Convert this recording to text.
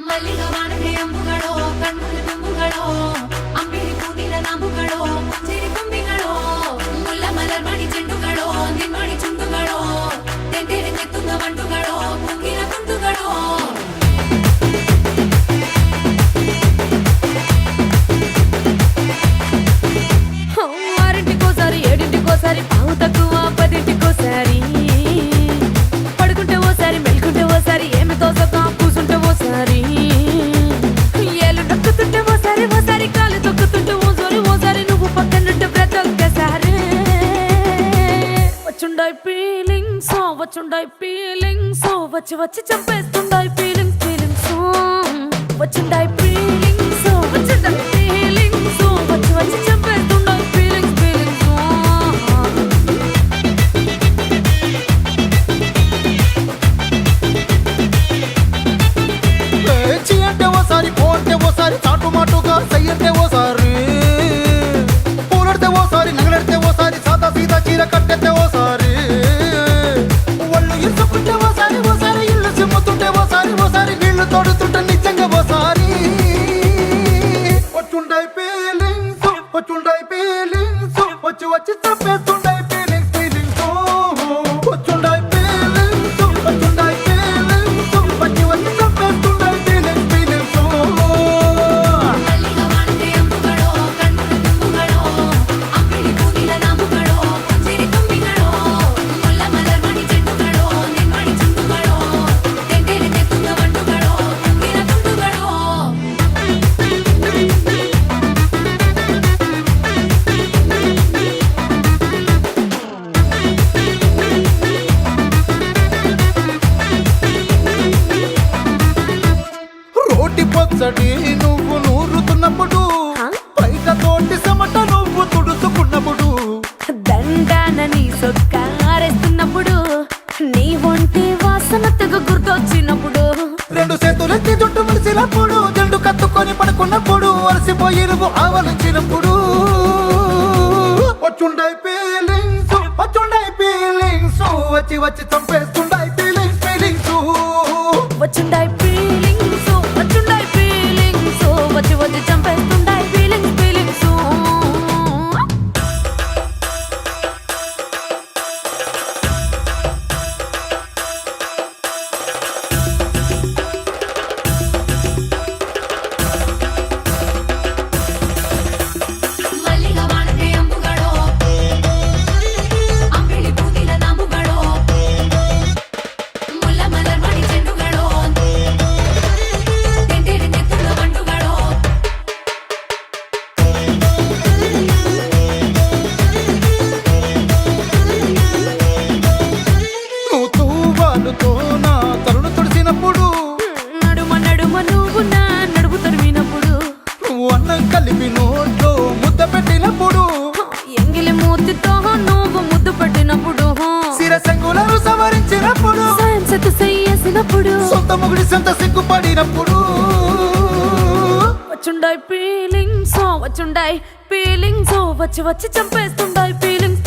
ಮಲ್ಲಿಗ ವಾಣದೆ ಅಂಬುಗಳೋ ಕಣ್ಣುಗಳ ತುಂಬುಗಳೋ ಅಂಬಿಳಿ ಕೂದಿನ ನಾಂಬುಗಳೋ ಮುಂಜಿರಿ ಕೊಂಬಿಗಳೋ ಮುಲ್ಲ ಮಲರ್ ಮಣಿ ಚೆಂಡುಗಳೋ ನಿಮ್ಮಣಿ ಚುಂಡುಗಳೋ ತೆಂತೆರೆ ತೆತ್ತುಂಗ ಮಂಡುಗಳೋ ಮುಂಗಿನ ತುಂಡುಗಳೋ ఆరింటికోసారి ఏడింటికోసారి పావు తక్కువ పదింటికోసారి పడుకుంటే ఓసారి మెలుకుంటే ఓసారి ఏమి తోసక కూసుంటే ఓసారి ఏళ్ళు నొక్కుతుంటే ఓసారి ఓసారి కాలు తొక్కుతుంటే ఓసారి నువ్వు పక్కనుంటే ప్రతి ఒక్కసారి వచ్చుండాయి ఫీలింగ్స్ వచ్చి వచ్చి చంపేస్తుండాయి ఫీలింగ్స్ వచ్చుండాయి ఫీలింగ్స్ వచ్చి వచ్చి చంపేస్తుండాయి ఫీలింగ్స్ చీ అంటే ఓసారి పో అంటే ఓసారి చాటు మాటుగా సై అంటే ఓసారి పూలడితే ఓసారి నగలడితే ఓసారి సాదా సీదా చీర కట్టెత్తే ఓసారి ఒళ్ళు ఇరుసుకుంటే ఓసారి ఇల్లు సిమ్ముతుంటే ఓసారి నీళ్లు తోడుతుంటే నిజంగా ఓసారి వచ్చుండాయి ఫీలింగ్స్ వచ్చి వచ్చి చంపేస్తుండాయి ఫీలింగ్స్ వచ్చుండాయి ఫీలింగ్స్ వచ్చి వచ్చి చంపేస్తుండాయి ఫీలింగ్స్ ಮಲ್ಲಿಗ ವಾಣದೆ ಅಂಬುಗಳೋ ಕಣ್ಣುಗಳ ತುಂಬುಗಳೋ ಅಂಬಿಳಿ ಕೂದಿನ ನಾಂಬುಗಳೋ ಮುಂಜಿರಿ ಕೊಂಬಿಗಳೋ ಮುಲ್ಲ ಮಲರ್ ಮಣಿ ಚೆಂಡುಗಳೋ ನಿಮ್ಮಣಿ ಚುಂಡುಗಳೋ ತೆಂತೆರೆ ತೆತ್ತುಂಗ ಮಂಡುಗಳೋ ಮುಂಗಿನ ತುಂಡುಗಳೋ రోటి పచ్చడి నువ్వు నూరుతున్నప్పుడు బయట తోటి సమట నువ్వు తుడుచుకున్నప్పుడు దండాన నీ సొక్కారేస్తున్నప్పుడు నీ ఒంటి వాసన తెగ గుర్తొచ్చినప్పుడు రెండు చేతులెత్తి జుట్టు ముడిసినప్పుడు జండు కత్తుకొని పడుకున్నప్పుడు అలసిపోయి నువ్వు ఆవలించినప్పుడు వచ్చుండాయి ఫీలింగ్స్ వచ్చి వచ్చి చంపేస్తుండాయి ఫీలింగ్స్ వచ్చుండాయి ఫీలింగ్స్ వచ్చి వచ్చి చంపేస్తుండాయి ఫీలింగ్స్ మల్లిగ వాణದೆ అంబుಗಳೋ ಅಂಬಿಳಿ ಕೂದಿನ ನಾಂಬುಗಳೋ ಮುಲ್ಲ ಮಲರ್ ಮಣಿ ಚೆಂಡುಗಳೋ ತೆಂತೆರೆ ತೆತ್ತುಂಗ ಮಂಡುಗಳೋ నువ్వు తూవాలుతో నా తరుణ తుడిసినప్పుడు నడుమ నువ్వు నా నడుపు తరిమినప్పుడు నువ్వు అన్నం కలిపి నోట్లో ముద్ద పెట్టినప్పుడు ఎంగిలి మూతితో నువ్వు ముద్దు పెట్టినప్పుడు శిరసంగులను సవరించినప్పుడు సాయం సెత్తు చెయ్యేసినప్పుడు సొంత ముగుడి సొంత సిగ్గుపడినప్పుడు వచ్చుండాయి ఫీలింగ్స్ వచ్చి వచ్చి చంపేస్తుండాయి ఫీలింగ్స్